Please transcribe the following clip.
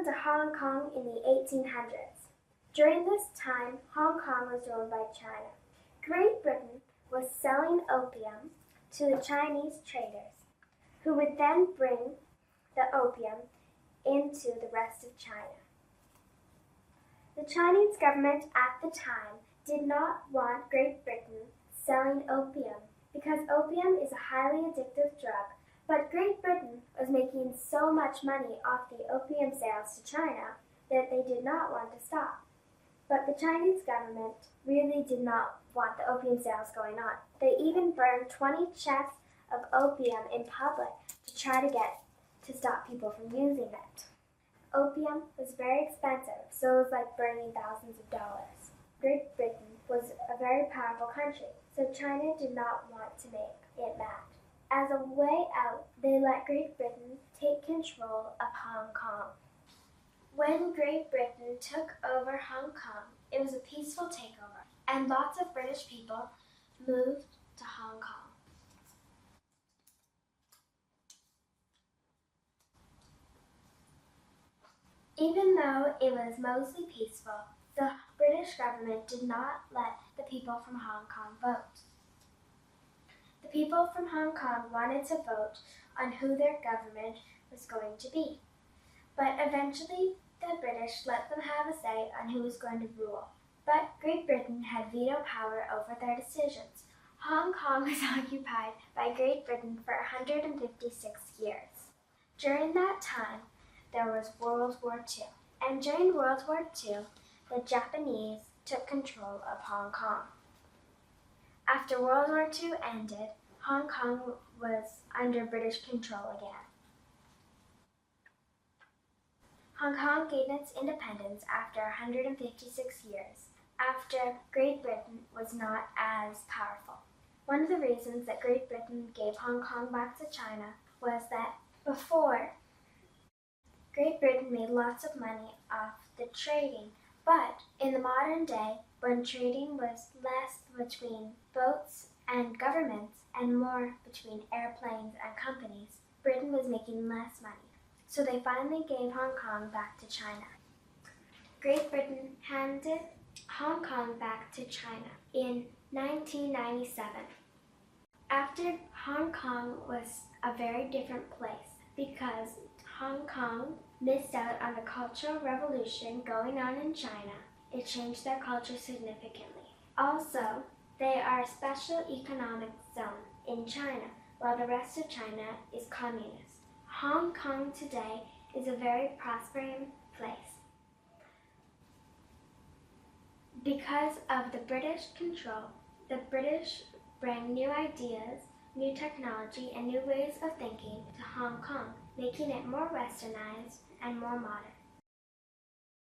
Welcome to Hong Kong in the 1800s. During this time, Hong Kong was ruled by China. Great Britain was selling opium to the Chinese traders, who would then bring the opium into the rest of China. The Chinese government at the time did not want Great Britain selling opium because opium is a highly addictive drug, but Great Britain was making so much money off the opium sales to China that they did not want to stop. But the Chinese government really did not want the opium sales going on. They even burned 20 chests of opium in public to try to stop people from using it. Opium was very expensive, so it was like burning thousands of dollars. Great Britain was a very powerful country, so China did not want to make it mad. As a way out, they let Great Britain take control of Hong Kong. When Great Britain took over Hong Kong, it was a peaceful takeover, and lots of British people moved to Hong Kong. Even though it was mostly peaceful, the British government did not let the people from Hong Kong vote. The people from Hong Kong wanted to vote on who their government was going to be. But eventually, the British let them have a say on who was going to rule. But Great Britain had veto power over their decisions. Hong Kong was occupied by Great Britain for 156 years. During that time, there was World War II. And during World War II, the Japanese took control of Hong Kong. After World War II ended, Hong Kong was under British control again. Hong Kong gained its independence after 156 years, after Great Britain was not as powerful. One of the reasons that Great Britain gave Hong Kong back to China was that before, Great Britain made lots of money off the trading, but in the modern day, when trading was less between boats and governments and more between airplanes and companies, Britain was making less money. So they finally gave Hong Kong back to China. Great Britain handed Hong Kong back to China in 1997. After Hong Kong was a very different place because Hong Kong missed out on the Cultural Revolution going on in China. It changed their culture significantly. Also, they are a special economic zone in China, while the rest of China is communist. Hong Kong today is a very prospering place. Because of the British control, the British bring new ideas, new technology, and new ways of thinking to Hong Kong, making it more westernized and more modern.